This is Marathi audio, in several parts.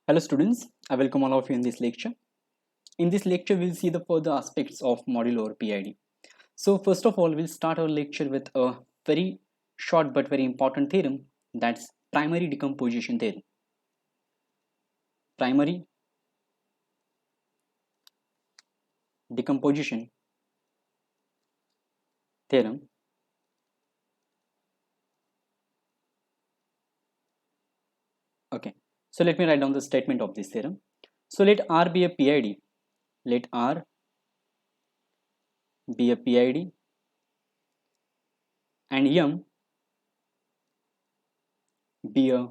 Hello students, I welcome all of you in this lecture. In this lecture, we'll see the further aspects of module over PID. So first of all, we'll start our lecture with a very short but very important theorem, that's primary decomposition theorem. Primary decomposition theorem. Okay, so let me write down the statement of this theorem. So let R be a PID. Let R be a PID and M be a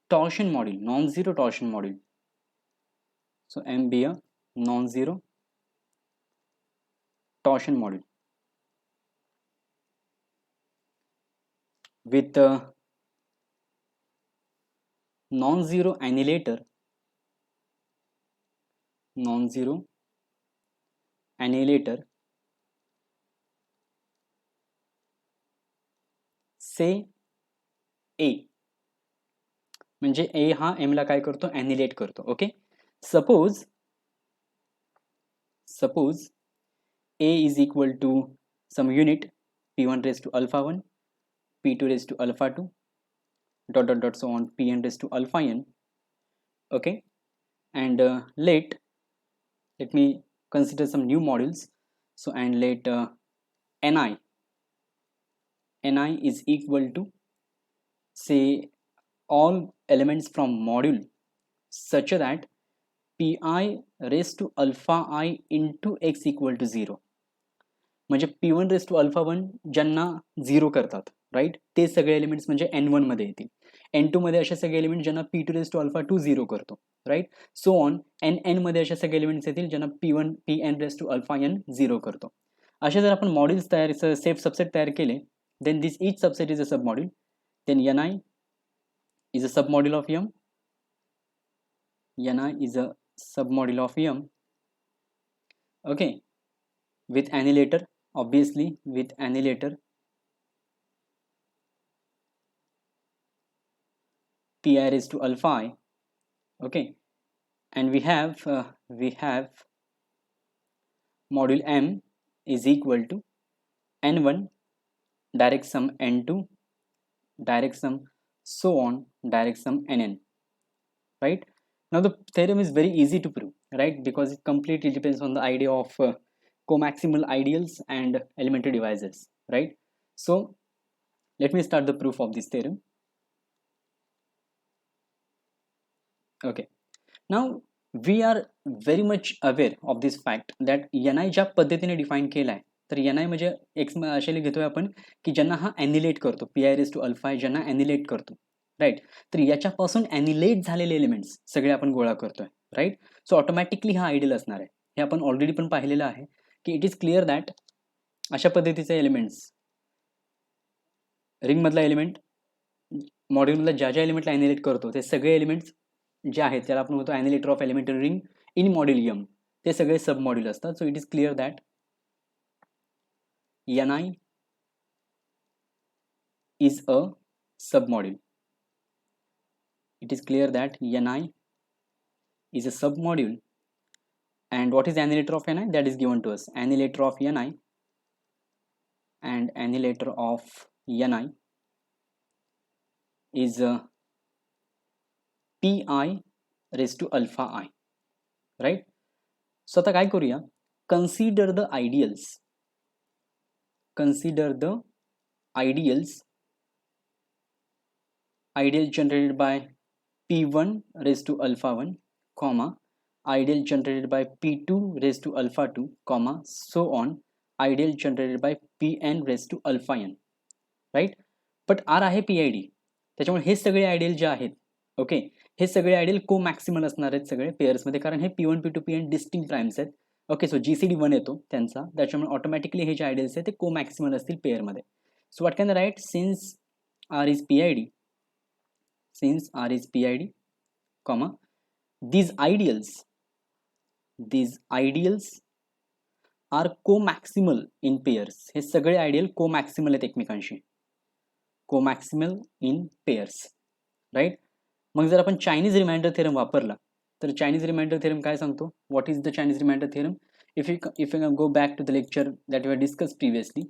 torsion module, non-zero torsion module. So M be a non-zero torsion module with a non-zero annihilator, non-zero annihilator, say A, म्हणजे A हा M ला काय करतो, annihilate करतो. Okay, suppose A is equal to some unit p1 raised to alpha 1, p2 raised to alpha 2, dot dot dot so on, pn raised to alpha n. Okay, and let me consider some new modules. So and let ni is equal to say all elements from module such that pi raised to alpha I into x equal to 0. म्हणजे p1 रेस टू अल्फा 1 ज्यांना 0 करतात, राईट, ते सगळे एलिमेंट्स म्हणजे n1 मध्ये येतील. n2 मध्ये असे सगळे एलिमेंट ज्यांना p2 रेस टू अल्फा 2 0 करतो, राईट, सो ऑन. n मध्ये असे सगळे एलिमेंट्स येतील ज्यांना p1 pn raise to alpha n 0 करतो. असे जर आपण मॉड्यूल्स तयार, सेफ सबसेट तयार केले, then this each subset is a sub module. Then ni is a submodule of m. ni is a submodule of m. Okay, with annihilator, obviously with annihilator pi raised to alpha I. Okay, and we have module m is equal to n1 direct sum n2 direct sum so on direct sum nn, right? Now the theorem is very easy to prove, right, because it completely depends on the idea of co-maximal ideals and elementary divisors, right? So let me start the proof of this theorem. Okay, now we are very much aware of this fact that ni ज्या पद्धतीने डिफाइन केला आहे, तर ni म्हणजे एक्स असे घेतोय आपण की ज्यांना हा ॲनिलेट करतो, P I raise to alpha ज्यांना ॲनिलेट करतो, राईट. तर याच्यापासून ॲनिलेट झालेले एलिमेंट्स सगळे आपण गोळा करतोय, राईट. सो ऑटोमॅटिकली हा आयडियल असणार आहे. हे आपण ऑलरेडी पण पाहिलेलं आहे की इट इज क्लिअर दॅट अशा पद्धतीचे एलिमेंट्स, रिंगमधला एलिमेंट मॉड्यूलमधला ज्या ज्या एलिमेंटला ॲनिलेट करतो ते सगळे एलिमेंट्स जे आहेत त्याला आपण म्हणतो annihilator of elementary ring in module M, ते सगळे सब मॉड्यूल असतात. So it is clear that ni is a submodule. It is clear that ni is a submodule. And what is the annihilator of ni? That is given to us. Annihilator of ni and annihilator of ni is pi raised to alpha I, right? So आता काय करूया, consider the ideals. Consider the ideals. Ideal generated by p1 raised to alpha 1, comma, ideal generated by p2 raised to alpha 2, comma, so on, ideal generated by pn raised to alpha n, right? but r आहे PID, त्याच्यामुळे हे सगळे आयडियल जे आहेत, ओके, हे सगळे आयडियल को मॅक्सिमल असणार आहेत सगळे पेअर्समध्ये, कारण हे p1 p2 pn distinct primes आहेत. ओके, सो जीसीडी 1 येतो त्यांचा, त्याच्यामुळे ऑटोमॅटिकली हे जे आयडियल्स आहेत ते को मॅक्सिमल असतील पेअरमध्ये. So what can write, since r is PID, since r is PID, comma, these ideals are co-maximal in pairs. हे सगळे आयडियल को मॅक्सिमल आहेत एकमेकांशी, को मॅक्सिमल इन पेअर्स. राईट. मग जर आपण चायनीज रिमाइंडर थेरम वापरला तर चायनीज रिमाइंडर थेरम काय सांगतो? What is the Chinese remainder theorem? If you go back to the lecture that we have discussed previously,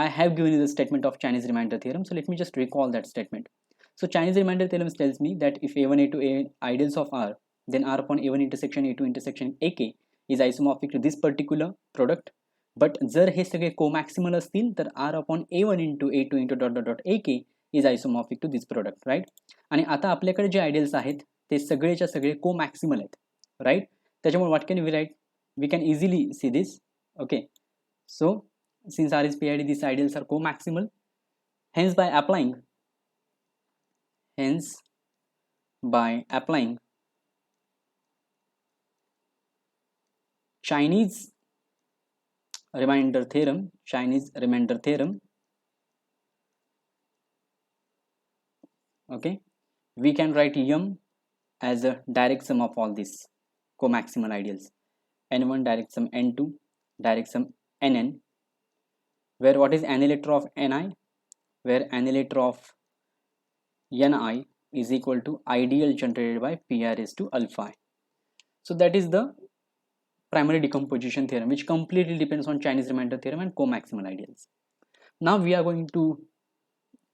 I have given you the statement of Chinese remainder theorem. So let me just recall that statement. So Chinese remainder theorem tells me that if A1 A2 A ideals of R, then R upon A1 intersection A2 intersection AK is isomorphic to this particular product. But जर हे सगळे co-maximal असतील तर R upon A1 into A2 into dot dot dot AK is isomorphic to this product, right? आणि आता आपल्याकडे जे आयडियल्स आहेत ते सगळेच्या सगळे co-maximal आहेत, राईट. त्याच्यामुळे what can we write? We can easily see this. Okay, so since R is PID, these ideals are co-maximal. Hence by applying Chinese remainder theorem, okay, we can write M as a direct sum of all these co-maximal ideals. N1 direct sum, N2 direct sum, Nn, where what is annihilator of Ni? Where annihilator of Ni is equal to ideal generated by Pi raised to alpha I. So that is the primary decomposition theorem, which completely depends on Chinese remainder theorem and co-maximal ideals. Now we are going to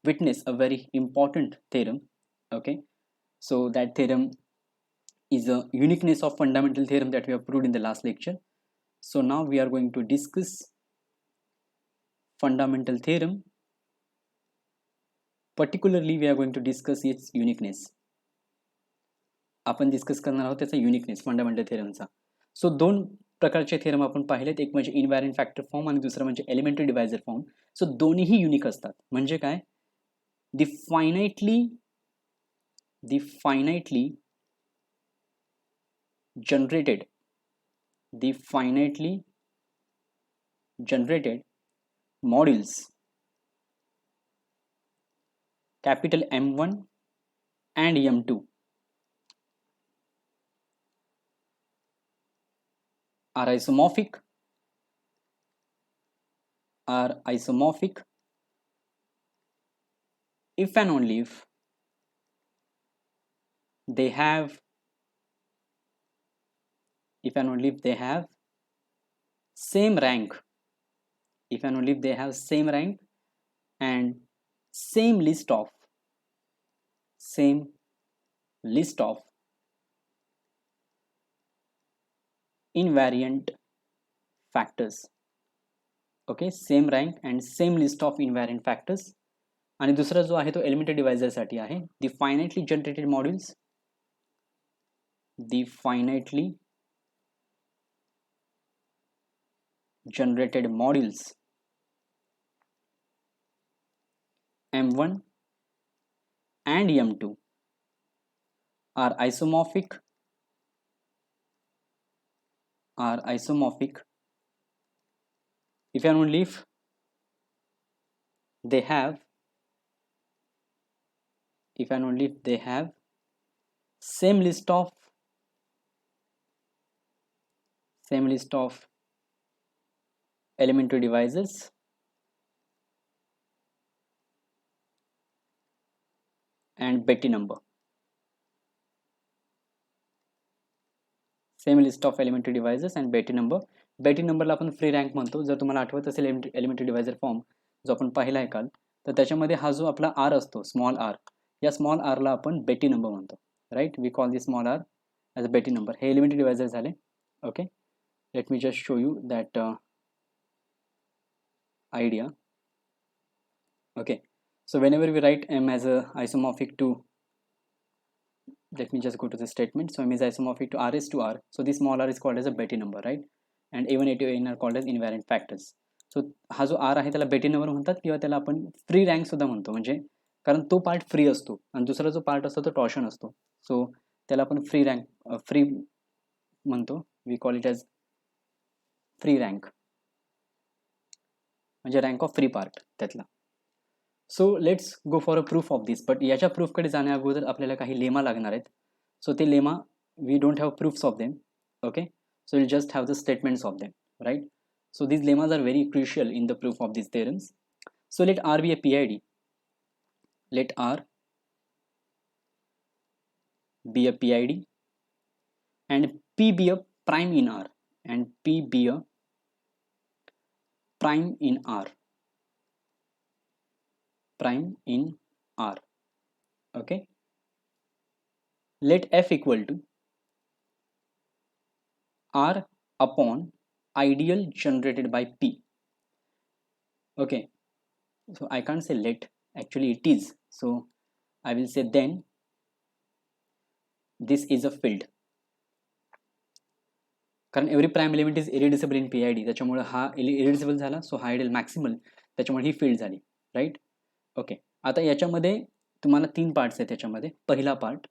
witness a very important theorem. Okay, so that theorem is a uniqueness of fundamental theorem that we have proved in the last lecture. So now we are going to discuss fundamental theorem. Particularly we are going to discuss its uniqueness. आपण डिस्कस करणार आहोत त्याचा युनिकनेस फंडामेंटल थेरमचा. सो दोन प्रकारचे थेरम आपण पाहिलेत, एक म्हणजे इनव्हॅरियंट फॅक्टर फॉर्म आणि दुसरं म्हणजे एलिमेंटरी डिवायझर फॉर्म. सो दोन्हीही युनिक असतात. म्हणजे काय? दी फायनाइटली generated modules capital M1 and M2 are isomorphic if and only if they have same rank, and same list of invariant factors. Okay, same rank and same list of invariant factors. आणि दुसरा जो आहे तो एलिमेंटरी डिवायझर साठी आहे. The finitely generated modules M1 and M2 are isomorphic if and only if they have same list of elementary divisors and Betti number. Same list of elementary divisors and Betti नंबरला आपण फ्री रँक म्हणतो. जर तुम्हाला आठवत असेल एलिमेंटरी डिवायझर फॉर्म जो आपण पाहिला आहे काल, तर त्याच्यामध्ये हा जो आपला आर असतो स्मॉल आर, या स्मॉल आरला आपण बेटी नंबर म्हणतो, right. We call this small R as a Betti number. हे एलिमेंटरी डिवायझर झाले. Okay, let me just show you that idea. Okay, so whenever we write M as a isomorphic to, let me just go to the statement. So M is isomorphic to R is to R. So this small r is called as a Betti number, right? And A1 A2 AN are called as invariant factors. So हा जो R आहे त्याला बेटी नंबर म्हणतात किंवा त्याला आपण फ्री रँक सुद्धा म्हणतो. म्हणजे कारण तो पार्ट फ्री असतो आणि दुसरा जो पार्ट असतो तो टॉर्शन असतो. सो त्याला आपण फ्री म्हणतो. We call it as free rank, म्हणजे रँक ऑफ फ्री पार्ट त्यातला. So let's go for a proof of this. But याच्या प्रूफकडे जाण्या अगोदर आपल्याला काही लेमा लागणार आहेत. सो ते lemma we don't have proofs of them. Okay, so we'll just have the statements of them, right? So these lemmas are very crucial in the proof of these theorems. So let R be a PID. Let R be a PID and P be a prime in R and P be a prime in R. Prime in R. Okay. Let F equal to R upon ideal generated by P. Okay. So I can't say let, actually it is. So I will say then this is a field. कारण every prime element is irreducible in PID, त्याच्यामुळे हा इरिड्युसिबल झाला, सो हा आयडियल मॅक्सिमल, त्याच्यामुळे ही फील्ड झाली, राईट. ओके. आता याच्यामध्ये तुम्हाला 3 पार्ट्स आहेत. त्याच्यामध्ये पहिला part,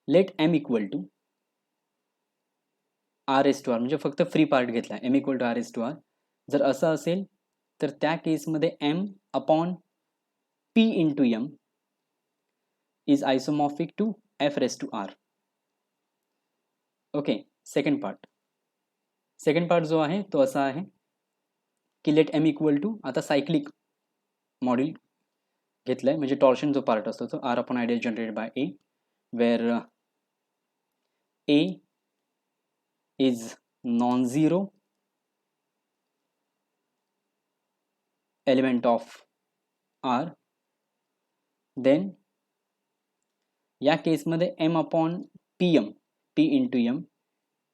let M equal to R⁻R, म्हणजे फक्त फ्री पार्ट घेतला, M इक्वल टू R⁻R. जर असं असेल तर त्या केसमध्ये M upon P into M is isomorphic to F⁻R. Okay. Second part जो आहे तो असा आहे की लेट M इक्वल टू, आता सायक्लिक मॉड्यूल घेतलाय, म्हणजे टॉर्शन जो पार्ट असतो तो R upon ideal generated by A, where A is non-zero element of R. then या केसमध्ये M upon PM, P into M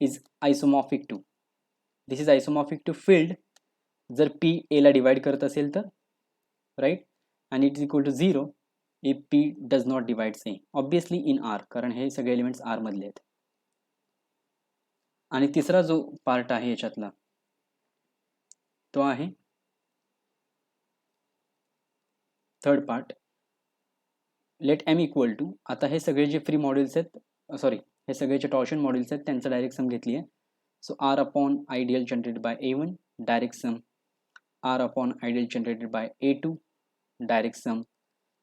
is isomorphic to, this is isomorphic to field जर P A ला डिवाइड करत असेल तर, राईट, आणि it is equal to 0 if P does not divide A, obviously in R, कारण हे सगळे एलिमेंट्स R मधले आहेत. आणि तिसरा जो पार्ट आहे याच्यातला तो आहे third part, let M equal to, आता हे सगळे जे फ्री मॉड्यूल्स आहेत, सॉरी हे सगळे जे टॉर्शन मॉड्यूल्स आहेत त्यांचं डायरेक्ट सम घेतली आहे. So R upon ideal generated by A1 direct sum, R upon ideal generated by A2 direct sum,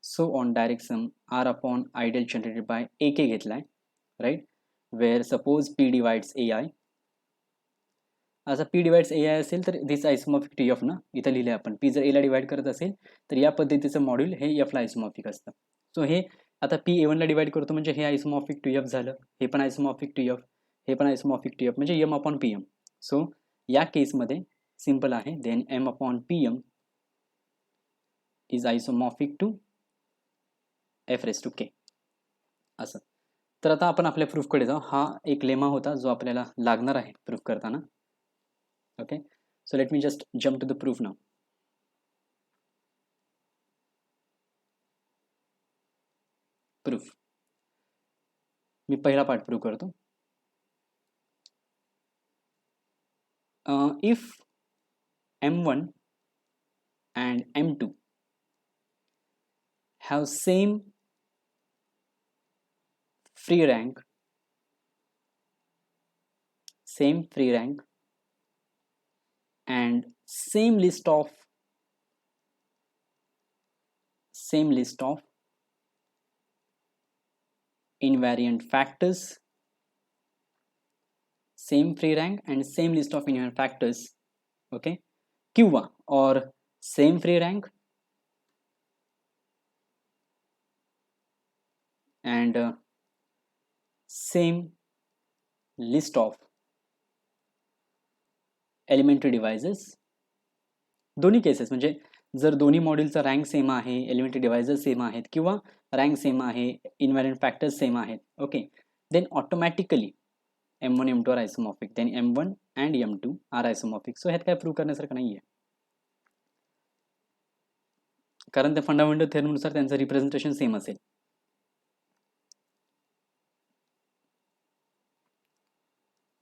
so on direct sum R upon ideal generated by AK घेतलाय, right, where suppose P divides AI. असा P डिवाइड्स AI असेल तर दिस आयसोमॉर्फिक टू F ना, इथं लिहिले आपण, P जर A ला डिवाइड करत असेल तर या पद्धतीचं मॉड्यूल हे F ला आयसोमॉर्फिक असतं. सो हे आता P A1 ला डिवाइड करतो म्हणजे हे आयसोमॉर्फिक टू F झालं, हे पण आयसोमॉर्फिक टू F, हे पण आयसोमॉर्फिक टू F, म्हणजे M अपॉन PM. सो या केसमध्ये सिंपल आहे, then M upon PM is isomorphic to F⁻K असं. तर आता आपण आपल्या प्रूफकडे जाऊ. हा एक लेमा होता जो आपल्याला लागणार आहे प्रूफ करताना. Okay, so let me just jump to the proof now. Proof, मी पहिला पार्ट प्रूफ करतो. If M1 and M2 have same free rank and same list of invariant factors, same free rank and same list of invariant factors, okay, किंवा or same free rank and same list of elementary devices. दोन्ही केसेस म्हणजे जर दोन्ही मॉड्यूलचा रँक सेम आहे, एलिमेंटरी डिव्हायसेस सेम आहेत किंवा रँक सेम आहे, इन्व्हॅरियंट फॅक्टर्स सेम आहेत, okay, then automatically M1 M2 are isomorphic, then M1 and M2 are isomorphic. So ह्यात काय प्रूव्ह करण्यासारखं नाही आहे, कारण त्या फंडामेंटल थेरमनुसार त्यांचं रिप्रेझेंटेशन सेम असेल.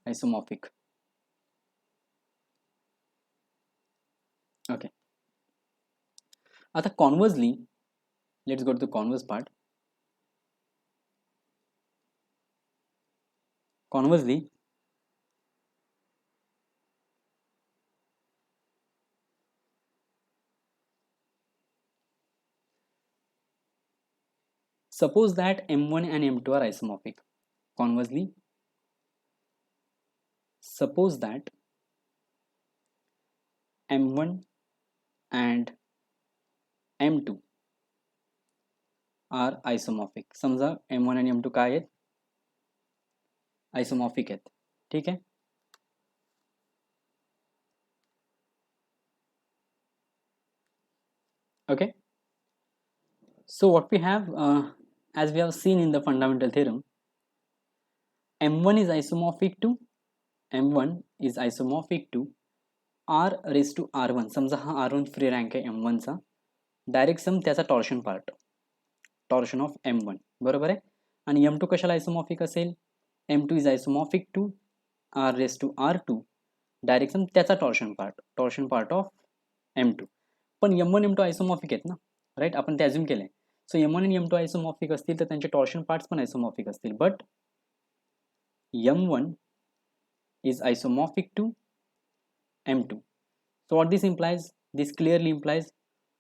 आयसोमॉर्फिक. ओके, आता conversely let's go to the converse part. Conversely suppose that M1 and M2 are isomorphic. Conversely, suppose that M1 and M2 are isomorphic. समजा M1 आणि M2 काय आहेत, आयसोमॉर्फिक आहेत. ठीक आहे. Okay, so what we have, as we have seen in the fundamental theorem, M1 is isomorphic to R raised to R1. समजा हा R1 फ्री रँक आहे M1 चा, डायरेक्ट सम त्याचा torsion part, torsion of M1, बरोबर आहे. आणि M2 कशाला आयसोमॉर्फिक असेल, M2 is isomorphic to R raised to R2, direct sum त्याचा टॉर्शन पार्ट ऑफ M2. पण M1 M2 आयसोमॉर्फिक आहेत ना, राईट, आपण ते अज्युम केलंय. सो M1 आणि M2 आयसोमॉर्फिक असतील तर त्यांचे टॉर्शन पार्ट्स पण आयसोमॉर्फिक असतील. But M1 is isomorphic to M2. So what this implies? This clearly implies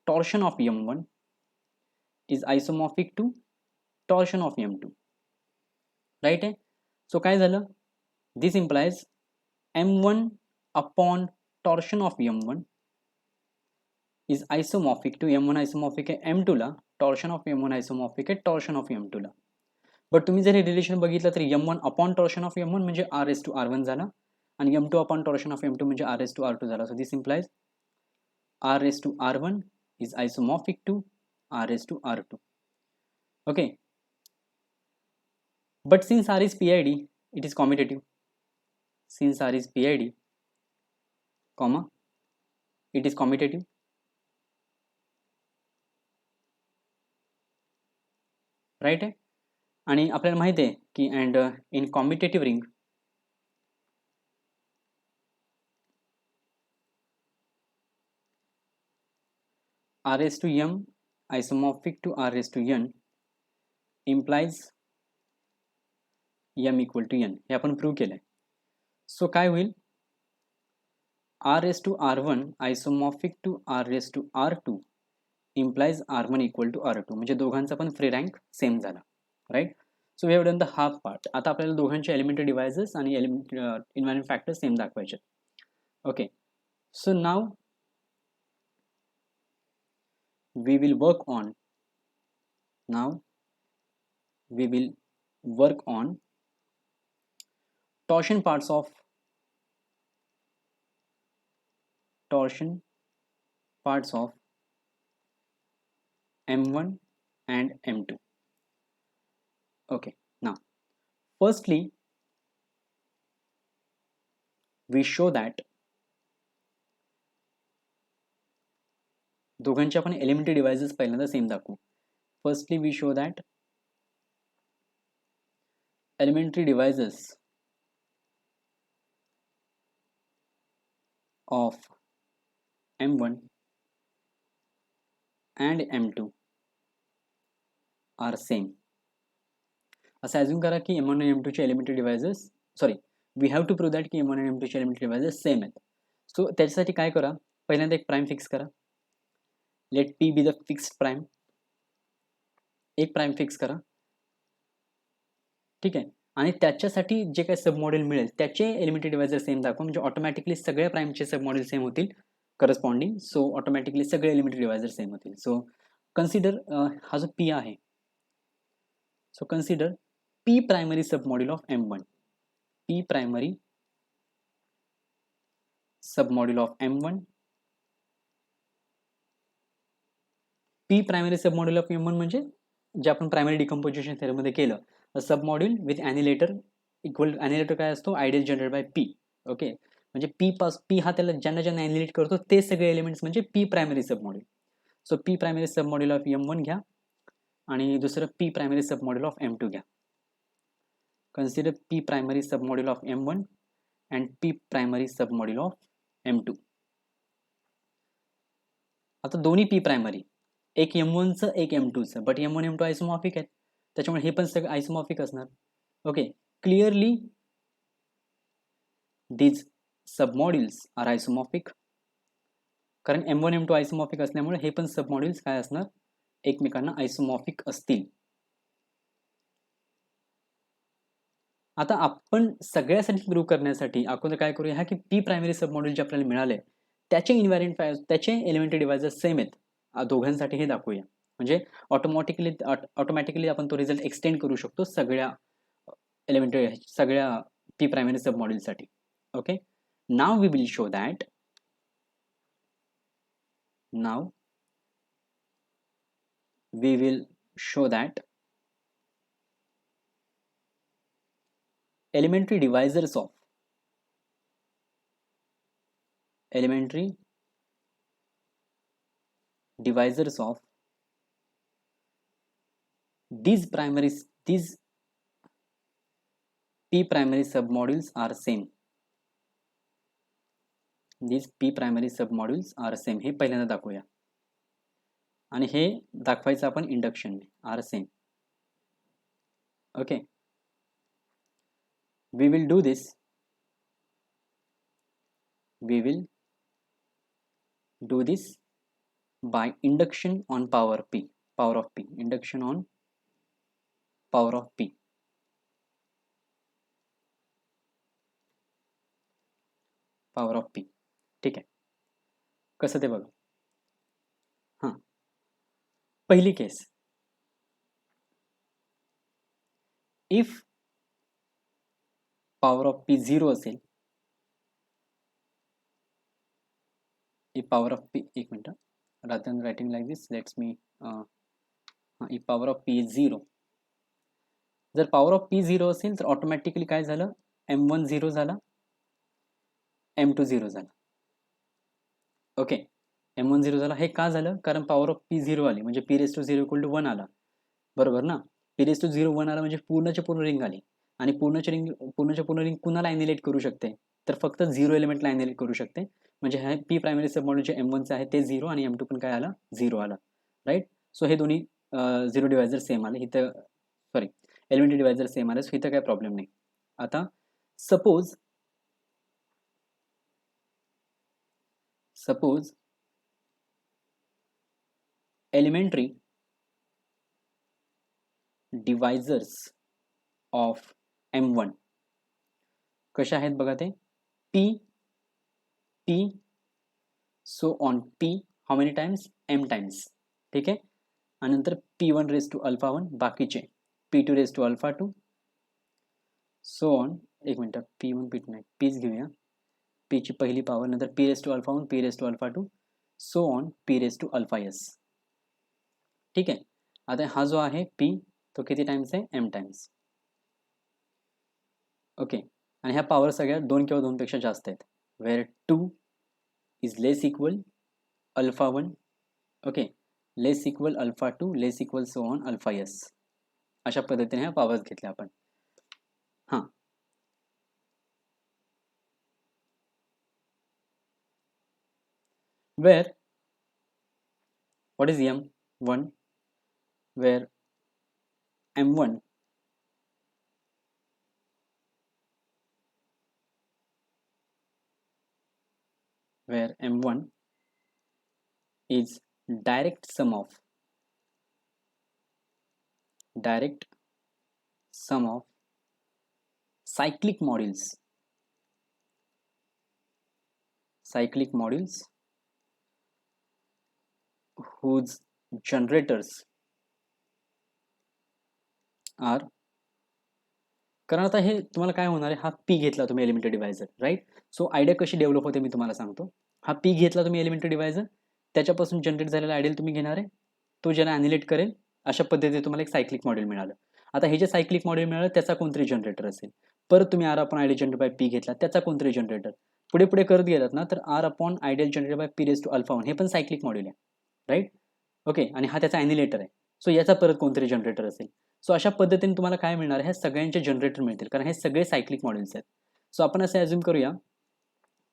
torsion of M1 is isomorphic to torsion of M2. Right? So काय झालं? This implies M1 upon torsion of M1 is isomorphic to M1 isomorphic आहे M2 ला, torsion of M1 isomorphic आहे torsion of M2 ला. बट तुम्ही जर हे रिलेशन बघितलं तर M1 upon torsion of M1 म्हणजे R raised to R1 झाला, आणि M2 upon torsion of M2 म्हणजे R raised to R2 झाला. So this implies R raised to R1 is isomorphic to R raised to R2. Okay, but since R is PID, it is commutative. Since R is PID, comma, it is commutative. Right आहे. आणि आपल्याला माहिती आहे की and in commutative ring R raised to M isomorphic to R raised to N implies M equal to N. हे आपण प्रूव्ह केलंय. सो काय होईल, R raised to R1 isomorphic to R raised to R2 implies R1 equal to R2. म्हणजे दोघांचा पण फ्री रँक सेम झाला, right. So we have done the half part. आता आपल्याला दोघांचे एलिमेंटरी डिव्हायसेस आणि इन्व्हायरमेंट फॅक्टर सेम दाखवायचे. Okay, so now we will work on torsion parts of M1 and M2. Okay, now firstly we show that दोघांचे आपण एलिमेंटरी डिव्हायसेस पहिल्यांदा सेम दाखवू. Firstly we show that elementary divisors of M1 and M2 are same. असं ॲज्युम करा की M1 आणि M2 चे elementary divisors, sorry, we have to prove that की M1 आणि M2 चे एलिमेंटरी डिव्हायसेस सेम आहेत. सो त्याच्यासाठी काय करा, पहिल्यांदा एक प्राइम फिक्स करा. Let P be the fixed prime. एक प्राइम फिक्स करा, ठीक आहे. आणि त्याच्यासाठी जे काही सब मॉडेल मिळेल त्याचे एलिमेंटरी डिव्हायसेस सेम दाखवा, म्हणजे ऑटोमॅटिकली सगळ्या प्राइमचे सब मॉडेल सेम होतील करस्पॉन्डिंग. सो ऑटोमॅटिकली सगळे एलिमेंटरी डिव्हायसेस सेम होतील. सो कन्सिडर हा जो P आहे, so consider P primary sub module of M1. P primary sub module of M1. P primary sub module of M1 म्हणजे जे आपण प्रायमरी डिकम्पोजिशन थेरममध्ये केलं, sub module with annihilator equal, annihilator काय असतो, ideal generate by P. Okay, म्हणजे P हा त्याला ज्यांना ज्यांना ॲनिलेट करतो ते सगळे एलिमेंट्स म्हणजे P primary sub module. So P primary sub module of M1 घ्या आणि दुसरं P primary sub module of M2 घ्या. Consider P primary sub module of M1 and P primary sub module of M2. आता दोन्ही P प्रायमरी, एक M1चं एक M2चं, बट M1 M2 आयसोमॉर्फिक आहेत त्याच्यामुळे हे पण सगळं आयसोमॉर्फिक असणार. Okay, clearly these submodules are isomorphic. कारण M1 M2 आयसोमॉर्फिक असल्यामुळे हे पण सबमॉड्यूल्स काय असणार, एकमेकांना आयसोमॉर्फिक असतील. आता आपण सगळ्यासाठी प्रूव्ह करण्यासाठी आपण काय करूया की P प्रायमरी सबमॉड्यूल जे आपल्याला मिळाले त्याचे इन्व्हायरमेंट त्याचे एलिमेंटरी डिव्हायसेस सेम आहेत दोघांसाठी हे दाखवूया. म्हणजे ऑटोमॅटिकली आपण तो रिझल्ट एक्सटेंड करू शकतो सगळ्या एलिमेंटरी सगळ्या पी प्रायमरी सब मॉड्यूलसाठी. Okay, now we will show that elementary divisors of these p primary submodules are same. These p primary submodules are same. हे पहिल्यांदा दाखवूया आणि हे दाखवायचं आपण induction are same. Okay, we will do this by induction on power of p, induction on power of p. ठीक आहे, कसं ते बघा. हां, पहिली केस, इफ पॉवर ऑफ पी 0 असेल, if power of p, एक minute, rather than writing like this, let's me if power of p is 0, जर पॉवर ऑफ p 0 असेल तर ऑटोमॅटिकली काय झालं, m1 0 झाला, m2 0 झाला. ओके, m1 0 झाला. हे का झालं, कारण पॉवर ऑफ p 0 आली म्हणजे p raised to 0 equal to 1 आला, बरोबर ना. p raised to 0 1 आला म्हणजे पूर्णच्या पूर्ण रिंग आली, आणि पूर्णच्या पूर्ण रिंग कुणाला ॲनिलेट करू शकते, तर फक्त 0 एलिमेंटला ॲनिलेट करू शकते. म्हणजे हे पी प्रायमरी सबमॉड्यूल जे m1 चे आहे ते 0 आणि m2 पण काय आला, 0 आला, राईट. सो हे दोन्ही 0 डिवायझर सेम आले इथं, सॉरी एलिमेंटरी डिवायझर सेम आले, सो इथं काय प्रॉब्लेम नाही. आता suppose elementary divisors of m1 कशा आहेत बघा, ते p so on p how many times, m times. ठीक आहे, आणि नंतर p1 raised to alpha 1, बाकीचे p2 raised to alpha 2, so on. एक मिनिट, p1 p2 नाही, p's घेऊया, p ची पहिली पॉवर, नंतर p raised to alpha 1, p raised to alpha 2, so on p raised to alpha s. ठीक आहे, आता हा जो आहे p तो किती टाइम्स आहे, m टाइम्स. ओके, आणि ह्या पॉवर सगळ्या 2 किंवा 2 पेक्षा जास्त आहेत, where 2 is less equal alpha 1, okay, less equal alpha 2, less equal so on alpha s. अशा पद्धतीने ह्या पॉवर्स घेतल्या आपण. हां, where what is m1, where m1 is direct sum of cyclic modules whose generators are, कारण आता हे तुम्हाला काय होणार आहे, हा पी घेतला तुम्ही elementary divisor, right. So idea कशी डेव्हलप होते मी तुम्हाला सांगतो. हा पी घेतला तुम्ही एलिमेंटरी डिवायझर, त्याच्यापासून जनरेट झालेला आयडियल तुम्ही घेणार आहे, तो ज्याला ॲनिलेट करेल, अशा पद्धतीने तुम्हाला एक सायक्लिक मॉड्यूल मिळालं. आता हे जे सायक्लिक मॉड्यूल मिळालं त्याचा कोणतरी जनरेटर असेल, परत तुम्ही R upon ideal generator by P घेतला, त्याचा कोणतरी जनरेटर, पुढे पुढे करत गेलात ना, तर R upon ideal generator by P raise to alpha 1 हे पण सायक्लिक मॉड्यूल आहे, राईट. ओके, आणि हा त्याचा ॲनिलेटर आहे, सो याचा परत कोणतरी जनरेटर असेल. सो अशा पद्धतीने तुम्हाला काय मिळणार, हे सगळ्यांचे जनरेटर मिळतील, कारण हे सगळे सायक्लिक मॉड्यूल्स आहेत. सो आपण असं अज्युम करूया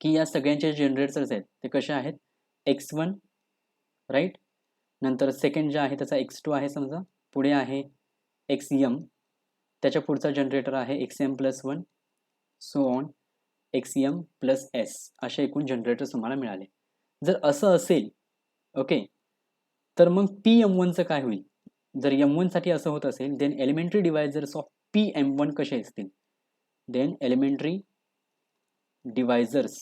की या सगळ्यांचे जनरेटर्स आहेत ते कसे आहेत, x1, राईट, नंतर सेकंड जे आहे त्याचा x2 आहे समजा, पुढे आहे xm, त्याच्या पुढचा जनरेटर आहे xm plus 1, so on xm plus s, असे एकूण जनरेटर्स तुम्हाला मिळाले. जर असं असेल, ओके, तर मग pm1चं काय होईल, जर m1 साठी असं होत असेल, then elementary divisors of pm1 कसे असतील, then elementary divisors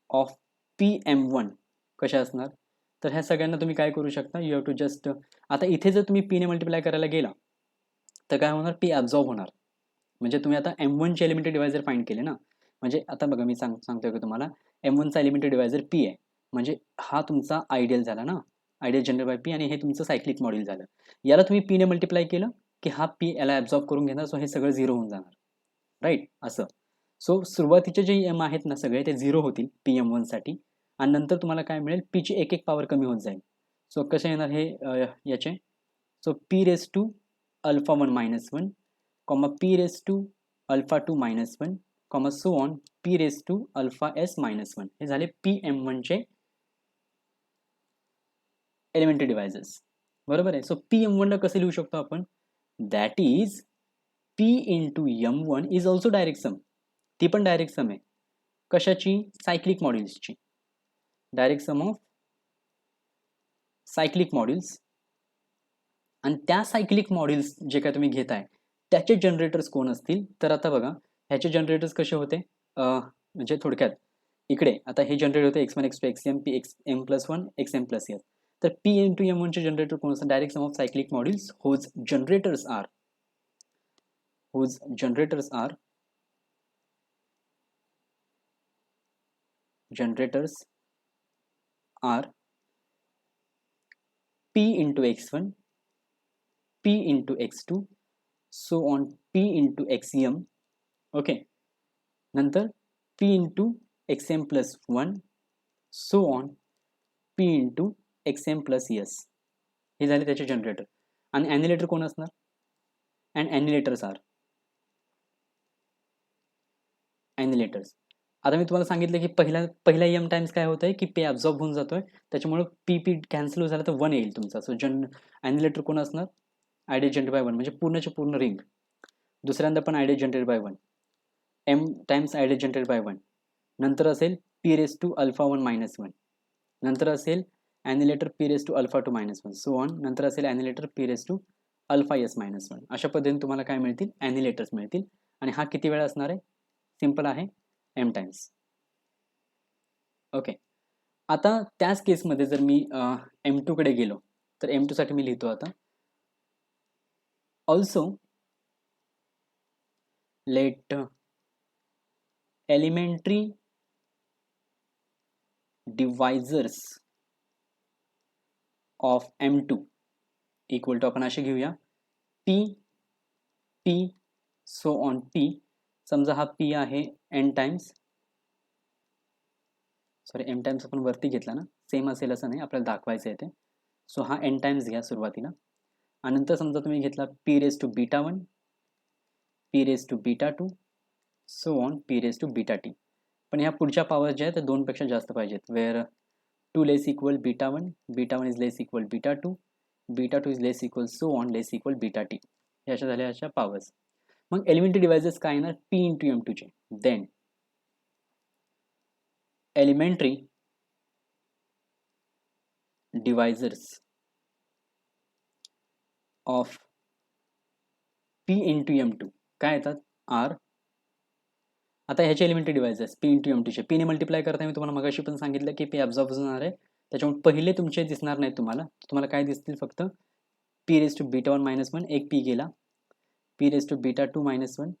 of pm1 कशा असणार, तर ह्या सगळ्यांना तुम्ही काय करू शकता, यू हॅव टू जस्ट, आता इथे जर तुम्ही पीने मल्टिप्लाय करायला गेला तर काय होणार, पी ॲब्झॉर्ब होणार. म्हणजे तुम्ही आता M1चे एलिमेंटरी डिवायझर फाइंड केले ना, म्हणजे आता बघा मी सांगतोय की तुम्हाला M1चा एलिमेंटरी डिवायझर पी आहे, म्हणजे हा तुमचा आयडियल झाला ना, आयडियल जनरेट बाय पी, आणि हे तुमचं सायक्लिक मॉड्यूल झालं. याला तुम्ही पीने मल्टिप्लाय केलं की हा पी याला ॲब्झॉर्ब करून घेणार, सो हे सगळं झिरो होऊन जाणार, राईट असं. सो सुरुवातीचे जे एम आहेत ना सगळे ते झिरो होतील पी M1 साठी, आणि नंतर तुम्हाला काय मिळेल, पीची एक एक पॉवर कमी होत जाईल. सो कसे येणार हे याचे, so P raise to alpha 1 minus 1, comma P raise to alpha 2 minus 1, comma so on P raise to alpha S minus 1. हे झाले पी M1चे एलिमेंटरी डिवायझर्स, बरोबर आहे. सो पी M1 ला कसे लिहू शकतो आपण, that is P into M1 is also direct sum. ती पण डायरेक्ट सम आहे. कशाची, सायक्लिक मॉड्यूल्सची, direct sum of cyclic modules. आणि त्या सायक्लिक मॉड्यूल्स जे काय तुम्ही घेताय त्याचे जनरेटर्स कोण असतील, तर आता बघा ह्याचे जनरेटर्स कसे होते, म्हणजे थोडक्यात इकडे आता हे जनरेट होते x1 x2 xm p xm plus 1 xm plus s. तर p इंटू M1 चे जनरेटर कोण असतात, direct sum of cyclic modules whose generators are p into x1, p into x2, so on p into xm, okay. नंतर p into xm plus 1, so on p into xm plus s. हे झाले त्याचे जनरेटर. आणि ॲनिलेटर कोण असणार, अँड ॲनिलेटर्स आर ॲनिलेटर्स. आता मी तुम्हाला सांगितलं की पहिल्या एम टाइम्स काय होत आहे की पे ॲब्झॉर्ब होऊन जातोय, त्याच्यामुळे पी कॅन्सल झाला तर 1 येईल तुमचा. सो ॲनिलेटर कोण असणार, आयडियल जनरेट बाय 1, म्हणजे पूर्णचे पूर्ण रिंग. दुसऱ्यांदा पण ideal generate by 1, M times ideal generate by 1. नंतर असेल P raise to alpha 1 minus 1. नंतर असेल annihilator P raise to alpha 2 minus 1, so on. नंतर असेल annihilator P raise to alpha S minus 1. अशा पद्धतीने तुम्हाला काय मिळतील, ॲनिलेटर्स मिळतील. आणि हा किती वेळा असणार आहे, सिंपल आहे, एम टाइम्स. ओके. आता त्याच केसमध्ये जर मी M2 कडे गेलो तर M2 साठी मी लिहितो आता, also let elementary divisors of M2 equal to, आपण असे घेऊया, P P so on P. समजा हा P आहे n times, sorry m times आपण वरती घेतला ना, सेम असेल असं नाही, आपल्याला दाखवायचं आहे ते. सो हा n टाइम्स घ्या सुरुवातीला, आणि नंतर समजा तुम्ही घेतला p raise to beta 1, p raise to beta 2, so on p raise to beta t. पण ह्या पुढच्या पॉवर ज्या आहेत त्या 2 पेक्षा जास्त पाहिजेत, where 2 less equal beta 1, beta 1 is less equal beta 2, beta 2 is less equal so on less equal beta t. हे अशा झाल्या अशा पॉवर्स. मग एलिमेंटरी डिवायझर्स काय येणार, p इंटू M2 चे. Then elementary divisors of p into M2 काय येतात, r. आता ह्याचे elementary divisors p into M2 चे, p ने मल्टिप्लाय करता मी तुम्हाला मगाशी पण सांगितलं की p ॲब्झॉर्ब होणार आहे, त्याच्यामुळे पहिले तुमचे दिसणार नाहीत तुम्हाला काय दिसतील, फक्त p raise to beta 1 minus 1, एक p गेला, p raise to beta 2 minus 1.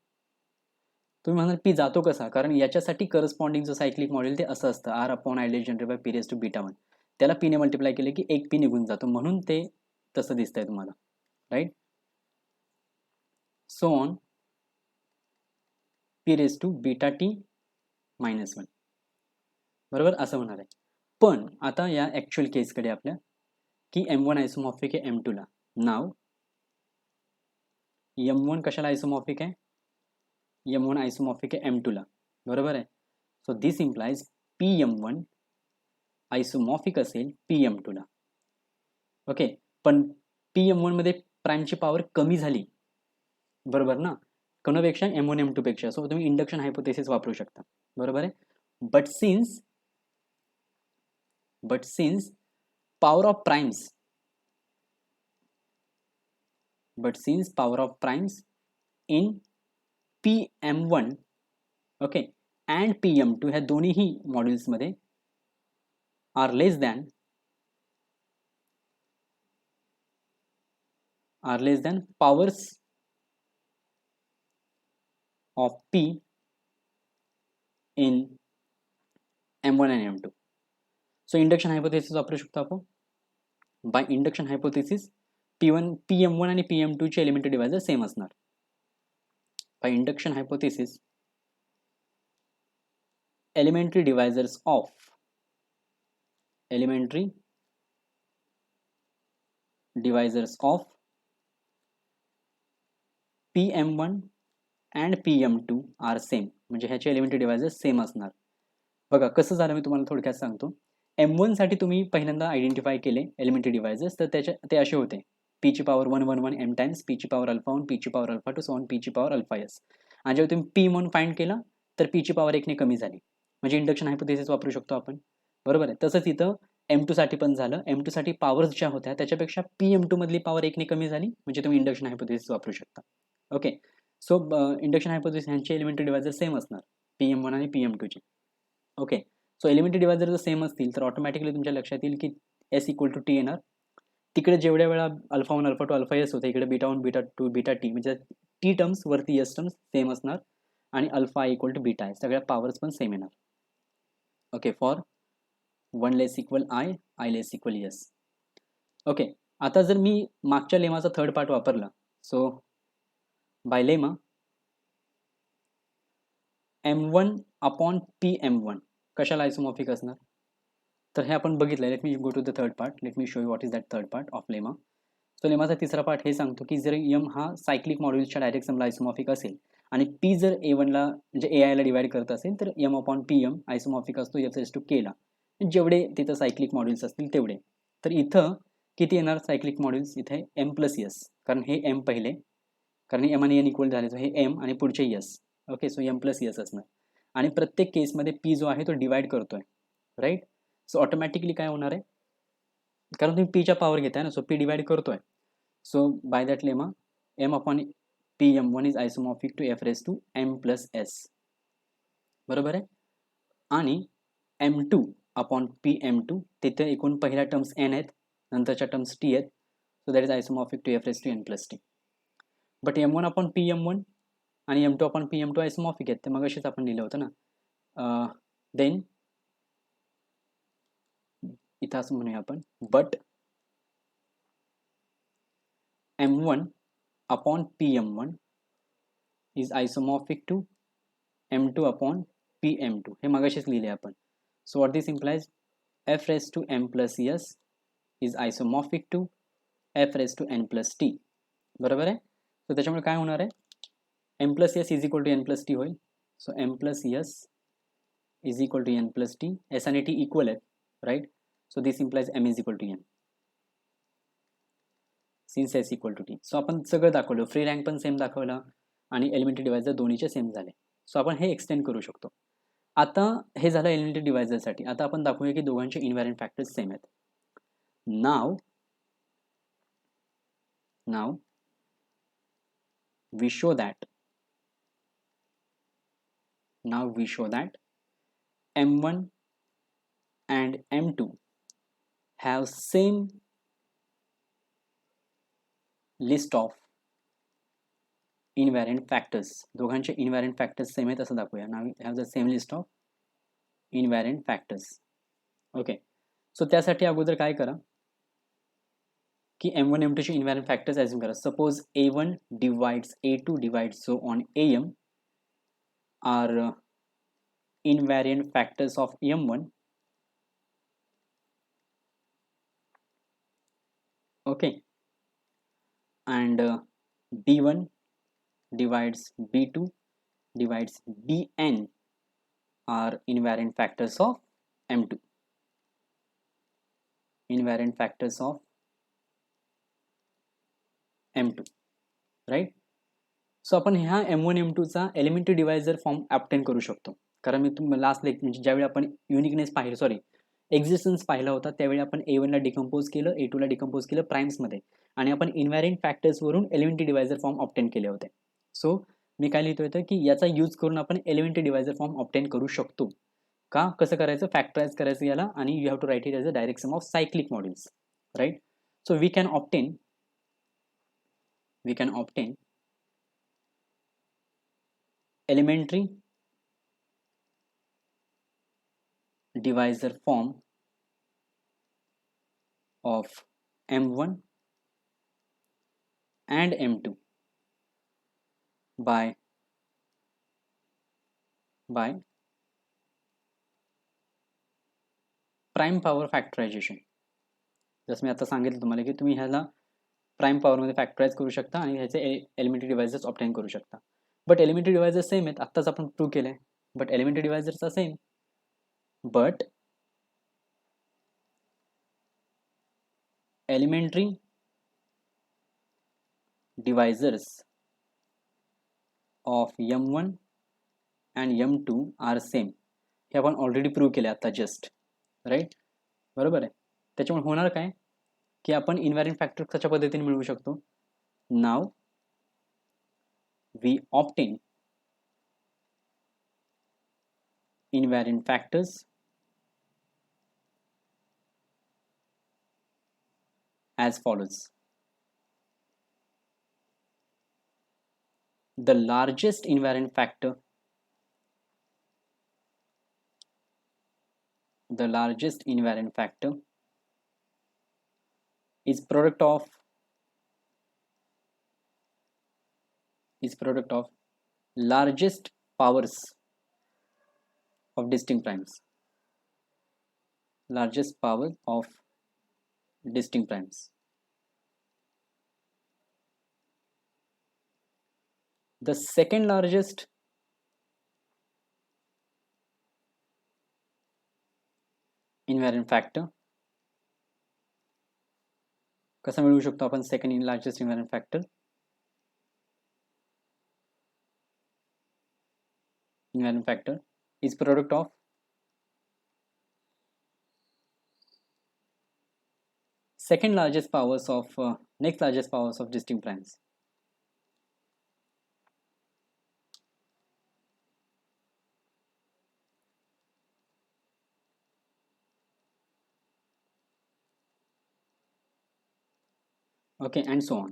तुम्ही म्हणाल p जातो कसा, कारण याच्यासाठी करस्पॉन्डिंग जो सायक्लिक मॉडेल ते असं असतं, r upon ideal generate by p raise to beta 1. त्याला p ने मल्टिप्लाय केले की एक p निघून जातो, म्हणून ते तसं दिसतंय तुम्हाला, right. So on p raise to beta t minus 1, बरोबर असं होणार आहे. पण आता या ॲक्च्युअल केसकडे आपल्या, की M1 आयसोमॉर्फिक आहे M2 ला. नाव M1 कशाला आयसोमॉर्फिक आहे, M1 आयसोमॉर्फिक आहे M2 ला, बरोबर आहे. सो दिस इम्प्लाइज PM1 आयसोमॉर्फिक असेल PM2 ला. ओके. पण PM1 मध्ये प्राईमची पॉवर कमी झाली, बरोबर ना, कोणापेक्षा, M1 M2 पेक्षा. सो तुम्ही इंडक्शन हायपोथेसिस वापरू शकता, बरोबर आहे. But since power of primes in PM1 okay and PM2 ह्या दोन्हीही मॉड्यूल्समध्ये are less than are less than powers of P in M1 and M2. So induction hypothesis वापरू शकतो आपण. बाय इंडक्शन हायपोथेसिस PM1 आणि PM2 चे एलिमेंटरी डिवायझर सेम असणार. By induction hypothesis elementary divisors of PM1 and PM2 are same. म्हणजे ह्याचे एलिमेंटरी डिवायझर सेम असणार. बघा कसं झालं मी तुम्हाला थोडक्यात सांगतो. M1 साठी तुम्ही पहिल्यांदा आयडेंटिफाय केले एलिमेंटरी डिवायझर्स, तर ते असे होते p ची पॉवर 1 1 1 m टाइम्स p ची पॉवर अल्फा 1 p ची power alpha 2 so on p ची पॉवर अल्फा s. आणि जेव्हा तुम्ही p म्हणून फाइंड केला तर p ची पॉवर 1 ने कमी झाली. म्हणजे इंडक्शन हायपोथेसिस वापरू शकतो आपण. बरोबर आहे. तसंच इथं M2 साठी पण झालं. M2 साठी पॉवर्स ज्या होत्या त्याच्यापेक्षा PM2 मधली पॉवर 1 ने कमी झाली, म्हणजे तुम्ही इंडक्शन हायपोथेसिस वापरू शकता. ओके. सो इंडक्शन हायपोथेसिस ह्यांचे एलिमेंटरी डिवायझर सेम असणार, PM1 आणि PM2 चे. ओके. सो एलिमेंटरी डिवायझर जर सेम असतील तर ऑटोमॅटिकली तुमच्या लक्षात येईल की S इक्वल टू टी येणार. तिकडे जेवढ्या वेळा अल्फा 1 अल्फा 2 अल्फा एस होते, इकडे बीटा 1 बीटा 2 बीटा टी, म्हणजे टी टर्म्स वरती एस टर्म्स सेम असणार आणि अल्फा इक्वल टू बीटा आहे, सगळ्या पॉवर्स पण सेम येणार. Okay. For 1 less equal I less equal S. Okay. आता जर मी मागच्या लेमाचा थर्ड पार्ट वापरला, so by lemma M1 upon PM1 कशाला आयसोमॉर्फिक असणार, तर हे आपण बघितलं. Let me go to the third part. Let me show you what is that third part of lemma. So लेमाचा तिसरा पार्ट हे सांगतो की जर M हा सायक्लिक मॉड्यूल्सच्या डायरेक्ट समला आयसोमॉर्फिक असेल आणि P जर A1ला म्हणजे AI ला डिवाइड करत असेल तर M अपॉन PM आयसोमॉर्फिक असतो F(k) ला, जेवढे तिथं सायक्लिक मॉड्यूल्स असतील तेवढे. तर इथं किती येणार सायक्लिक मॉड्यूल्स, इथे M प्लस S, कारण हे M पहिले, कारण M आणि N इक्वल झाले, तर हे M आणि पुढचे S. Okay. So M plus S असणार. आणि प्रत्येक केसमध्ये P जो आहे तो डिवाइड करतोय, राईट. सो ऑटोमॅटिकली काय होणार आहे, कारण तुम्ही P च्या पॉवर घेताय ना, सो P डिवाइड करतोय. So by that lemma M upon PM1 is isomorphic to F raise to M plus S. बरोबर आहे. आणि M2 अपॉन PM2 तिथे एकूण पहिल्या टर्म्स N आहेत, नंतरच्या टर्म्स T आहेत, so that is isomorphic to F raise to N plus T. But M1 upon PM1 आणि M2 अपॉन PM2 आयसोमॉर्फिक आहेत, ते मग अशीच आपण लिहिलं होतं ना. देन इथं असं म्हणूया आपण, but M1 upon PM1 is isomorphic to M2 upon PM2. हे मगाशीच लिहिले आपण. So what this implies, F raised to M plus S is isomorphic to F raised to N plus T. बरोबर आहे. So त्याच्यामुळे काय होणार आहे, M plus S is equal to N plus T होईल. So M plus S is equal to N plus T. S आणि T equal आहेत, right? So this implies M is equal to N. Since S equal to T. सो आपण सगळं दाखवलं, फ्री रँक पण सेम दाखवला आणि एलिमेंटरी डिवायझर दोन्हीचे सेम झाले. सो आपण हे एक्सटेंड करू शकतो. आता हे झालं एलिमेंटरी डिवायझरसाठी. आता आपण दाखवूया की दोघांचे इन्व्हॅरियंट फॅक्टर्स सेम आहेत. नाव we show that M1 and M2 have same list of invariant factors. दोघांचे invariant factors सेम आहेत असं दाखवूया. Now we have the same list of invariant factors. Okay. So त्यासाठी अगोदर काय करा की M1 M2 चे invariant factors ॲज्युम करा. Suppose A1 divides A2 divides so on AM are invariant factors of M1. Okay. And B1 divides B2 divides Bn are invariant factors of M2. Invariant factors of M2, right. So आपण ह्या M1 M2 चा एलिमेंटरी डिवायझर फॉर्म ऑब्टेन करू शकतो, कारण मी तुम्हाला लास्ट म्हणजे ज्यावेळी आपण युनिकनेस पाहिलं, सॉरी एक्झिस्टन्स पाहिला होता, त्यावेळी आपण A1 ला डिकम्पोज केलं, A2 ला डिकम्पोज केलं प्राइम्समध्ये, आणि आपण इन्व्हॅरियंट फॅक्टर्सवरून एलिमेंटरी डिवायझर फॉर्म ऑब्टेन केले होते. सो मी काय लिहितोय तर की याचा यूज करून आपण एलिमेंटरी डिवायझर फॉर्म ऑब्टेन करू शकतो. का, कसं करायचं, फॅक्टराइज करायचं याला, आणि you have to write it as a direct sum of cyclic modules, right. So we can obtain we can obtain elementary divisor form of M1 and M2 by prime power factorisation. जसं मी आता सांगितलं तुम्हाला की तुम्ही ह्याला प्राइम पॉवरमध्ये फॅक्टराइज करू शकता आणि ह्याचे एलिमेंटरी डिव्हायसेस ऑब्टेन करू शकता. बट एलिमेंटरी डिव्हायसेस सेम आहेत, आत्ताच आपण प्रूव्ह केलंय. But elementary divisors are same, but elementary divisors of m1 and m2 are same. हे आपण ऑलरेडी प्रूव्ह केले आता जस्ट, राईट? बरोबर आहे. त्याच्यामुळे होणार काय की आपण इन्व्हॅरियंट फॅक्टर कशा पद्धतीने मिळवू शकतो. Now we obtain invariant factors as follows. The largest invariant factor is product of largest powers of distinct primes. Largest power of distinct primes. The second largest invariant factor, कसा मिळवू शकतो आपण second largest invariant factor? Invariant factor is product of second largest powers of next largest powers of distinct primes. Okay and so on.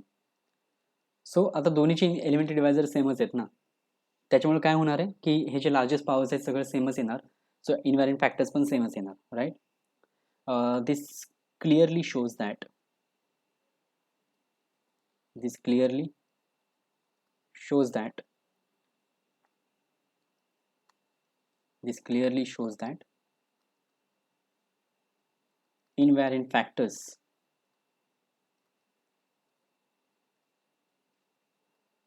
So आता दोन्हीची एलिमेंटरी डिव्हायझर सेमच आहेत ना, त्याच्यामुळे काय होणार आहे की हे जे लार्जेस्ट पॉवर्स आहेत सगळं सेमच येणार. सो इन्व्हॅरियंट फॅक्टर्स पण सेमच येणार, राईट? This clearly shows that invariant factors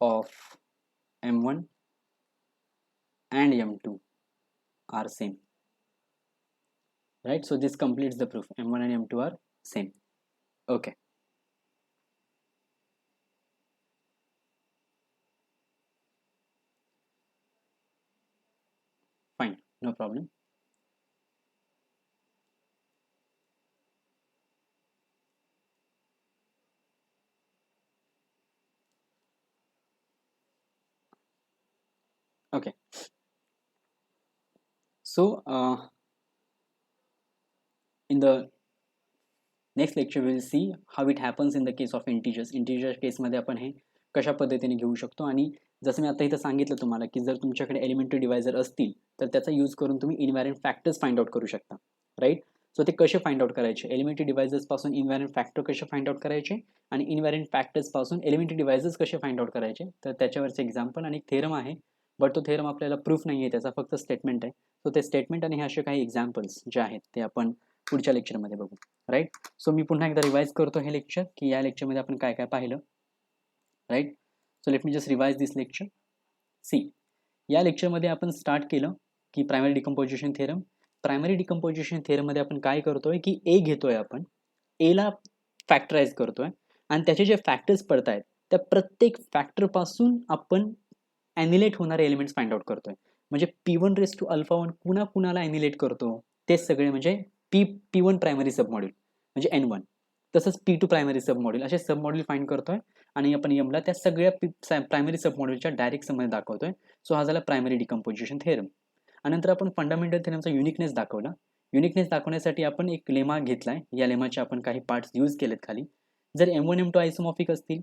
of m1 and m2 are same, right? So this completes the proof. M1 and M2 are same. Okay. Fine, no problem. Okay. So in the next lecture we will see how it happens in the case of integers. Integer case मध्ये आपण हे कशा पद्धतीने घेऊ शकतो. आणि जसं मी आता इथं सांगितलं तुम्हाला की जर तुमच्याकडे एलिमेंटरी डिव्हायझर असतील तर त्याचा यूज करून तुम्ही इन्व्हॅरियंट फॅक्टर्स फाइंड आउट करू शकता, राईट? सो ते कसे फाइंड आउट करायचे, एलिमेंटरी डिव्हायझर्स पासून इन्व्हॅरियंट फॅक्टर कसे फाइंड आउट करायचे आणि इन्व्हॅरियंट फॅक्टर्स पासून एलिमेंटरी डिव्हायझर्स कसे फाइंड आउट करायचे, तर त्याच्यावरचे एक्झाम्पल आणि थेरम आहे. बट तो थेरम आपल्याला प्रूफ नाही आहे, त्याचा फक्त स्टेटमेंट आहे. सो ते स्टेटमेंट आणि हे असे काही एक्झाम्पल्स जे आहेत ते आपण पुढच्या लेक्चरमध्ये बघू, राईट? सो मी पुन्हा एकदा रिवाइज करतो हे लेक्चर की या लेक्चरमध्ये आपण काय काय पाहिलं, right? So let me just revise this lecture. See, या लेक्चरमध्ये आपण स्टार्ट केलं की primary decomposition theorem. Primary decomposition थेरममध्ये आपण काय करतोय की ए घेतोय, आपण एला फॅक्टराइज करतोय आणि त्याचे जे फॅक्टर्स पडतायत त्या प्रत्येक फॅक्टरपासून आपण ॲनिलेट होणारे एलिमेंट्स फाइंड आउट करतोय. म्हणजे P1 रेस टू अल्फा 1 कुणाला ॲनिलेट करतो, ते सगळे म्हणजे P1 प्रायमरी सब मॉड्यूल म्हणजे N1, तसंच P2 प्रायमरी सब मॉड्यूल, असे सब मॉड्यूल फाइंड करतोय आणि आपण एमला त्या सगळ्या प्रायमरी सब मॉड्यूलच्या डायरेक्ट सममध्ये दाखवतोय. सो हा झाला प्रायमरी डिकम्पोजिशन थेरम. आणि नंतर आपण फंडामेंटल थेरमचा युनिकनेस दाखवला. युनिकनेस दाखवण्यासाठी आपण एक लेमा घेतलाय, या लेमाचे आपण काही पार्ट्स यूज केलेत खाली. जर M1 M2 आयसोमॉर्फिक असतील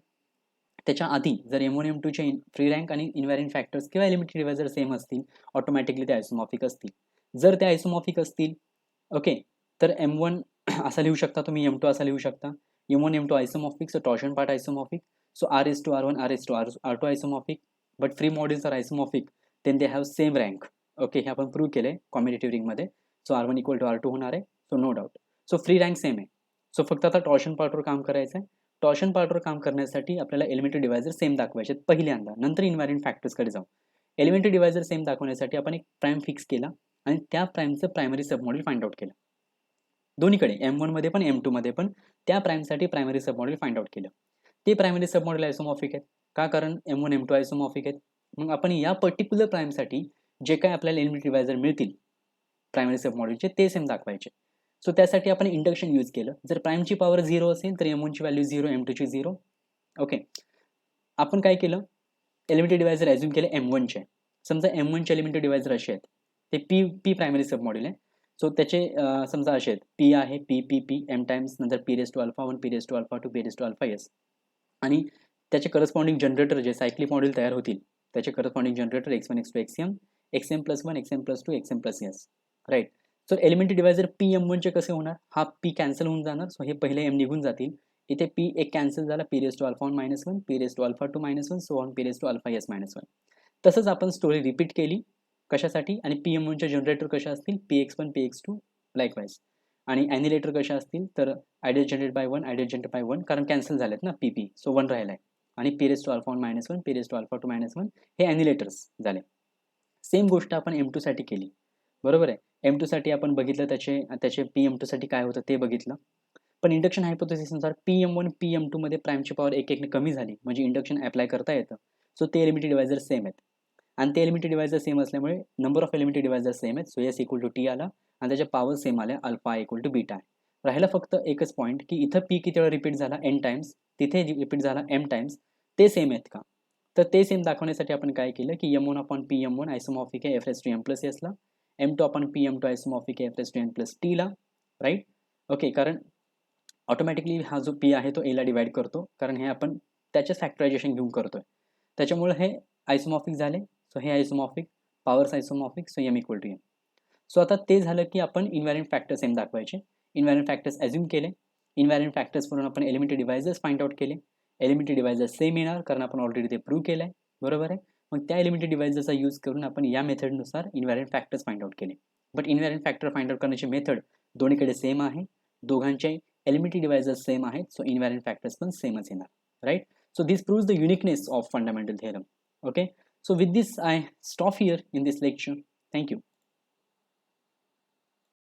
त्याच्या आधी जर M1 M2 चे फ्री रँक आणि इन्व्हॅरियंट फॅक्टर्स किंवा एलिमेंटरी डिव्हायजर सेम असतील, ऑटोमॅटिकली ते आयसोमॉर्फिक असतील. जर ते आयसोमॉर्फिक असतील, ओके, तर M1 असा लिहू शकता तुम्ही, M2 असा लिहू शकता. M1 M2 isomorphic, so torsion part isomorphic, so R is to R1, R is to R2 isomorphic, but free modules are isomorphic, then they have same rank. Okay, हे आपण प्रूव्ह केलंय कॉम्बिनेटिव्ह रिंगमध्ये. So R1 equal to R2 होणार आहे, so no doubt. So free rank same आहे. सो फक्त आता टॉर्शन पार्टवर काम करायचं आहे. टॉर्शन पार्टवर काम करण्यासाठी आपल्याला एलिमेंटरी डिव्हायजर सेम दाखवायचे पहिल्यांदा, नंतर इन्व्हॅरियंट फॅक्टर्सकडे जाऊ. एलिमेंटरी डिव्हायजर सेम दाखवण्यासाठी आपण एक प्राइम फिक्स केला आणि त्या प्राइमचं प्रायमरी सबमॉड्यूल फाइंड आउट केलं. दोन्हीकडे M1 मध्ये पण M2 मध्ये पण त्या प्राइमसाठी प्रायमरी सबमॉड्यूल फाइंड आउट केलं. ते प्रायमरी सबमॉड्यूल आयसोमॉर्फिक आहेत. का? कारण M1 M2 आयसोमॉर्फिक आहेत. मग आपण या पर्टिक्युलर प्राइमसाठी जे काय आपल्याला एलिमेंटरी डिव्हायजर मिळतील प्रायमरी सबमॉड्यूलचे ते सेम दाखवायचे. सो त्यासाठी आपण इंडक्शन यूज केलं. जर प्राइमची पॉवर 0 असेल तर M1 ची व्हॅल्यू 0, M2 ची 0. ओके, आपण काय केलं, एलिमेंटरी डिव्हायजर ॲझ्युम केले M1 चे. समजा M1 चे एलिमेंटरी डिव्हायजर असे आहेत, ते P प्रायमरी सबमॉड्यूल आहे. सो त्याचे समजा असे आहेत, P आहे P M टाइम्स, नंतर P raise to alpha 1, P raise to alpha 2, P raise to alpha S, आणि त्याचे करस्पॉन्डिंग जनरेटर जे सायक्लिक मॉड्यूल तयार होतील त्याचे corresponding generator x1 x2 xm, xm plus 1, xm plus 2, xm plus s, right. So elementary divisor PM1 चे कसे होणार, हा P कॅन्सल होऊन जाणार, सो हे पहिले M निघून जातील. इथे P एक कॅन्सल झाला, P raise to alpha 1 minus 1, P raise to alpha 2 minus 1, so on P raise to alpha S minus 1. तसंच आपण स्टोरी रिपीट केली. कशासाठी? आणि PM1 चे जनरेटर कशा असतील, PX1 PX2 लाईकवाईज. आणि ॲनिलेटर कशा असतील, तर ideal generate by 1, ideal generate by 1, कारण कॅन्सल झालेत ना PP, सो 1 राहिला आहे. आणि P raise to alpha 1 minus 1, P raise to alpha 2 minus 1, हे ॲनिलेटर्स झाले. सेम गोष्ट आपण M2 साठी केली, बरोबर आहे. M2 साठी आपण बघितलं, त्याचे PM2 साठी काय होतं ते बघितलं. पण इंडक्शन हायपोथेसिसनुसार PM1 PM2 मध्ये प्राइमची पॉवर एक कमी झाली, म्हणजे इंडक्शन अप्लाय करता येतं. सो ते एलिमेंटरी डिव्हायजर सेम आहेत, आणि ते एलिमेंटरी डिव्हायजर सेम असल्यामुळे number of elementary divisor same आहेत. So S equal to T आला आणि त्याच्या पॉवर सेम आल्या, अल्फा इक्वल टू बीटा आहे. राहिला फक्त एकच पॉईंट की इथं P किती वेळा रिपीट झाला, N टाइम्स, तिथे रिपीट झाला M टाइम्स, ते सेम आहेत का? तर ते सेम दाखवण्यासाठी आपण काय केलं की M1 अपॉन PM1 आयसोमॉर्फिक आहे F raise to M plus S ला, M2 अपॉन PM2 आयसोमॉर्फिक आहे F raise to N plus T ला, राईट. ओके, कारण ऑटोमॅटिकली हा जो P आहे तो A ला डिवाइड करतो, कारण हे आपण त्याचे फॅक्टरायझेशन घेऊन करतोय, त्याच्यामुळे हे आयसोमॉर्फिक झाले. सो हे isomorphic, powers isomorphic, so M equal to M. सो आता ते झालं की आपण इन्व्हॅरियंट फॅक्टर सेम दाखवायचे. इन्व्हॅरियंट फॅक्टर्स ॲझ्युम केले. इन्व्हॅरियंट फॅक्टर्स म्हणून आपण एलिमेंटरी डिव्हायजर्स फाइंड आउट केले. एलिमेंटरी डिव्हायजर सेम येणार, कारण आपण ऑलरेडी ते प्रूव्ह केलं आहे, बरोबर आहे. मग त्या एलिमेंटरी डिव्हायजरचा यूज करून आपण या मेथडनुसार इन्व्हॅरियंट फॅक्टर्स फाइंड आउट केले. बट इन्व्हॅरियंट फॅक्टर फाइंड आउट करण्याची मेथड दोन्हीकडे सेम आहे, दोघांचे एलिमेंटरी डिव्हायजर्स सेम आहेत, सो इन्व्हॅरियंट फॅक्टर्स पण सेमच येणार, right. So this proves the uniqueness of fundamental theorem. Okay, so with this I stop here in this lecture. Thank you.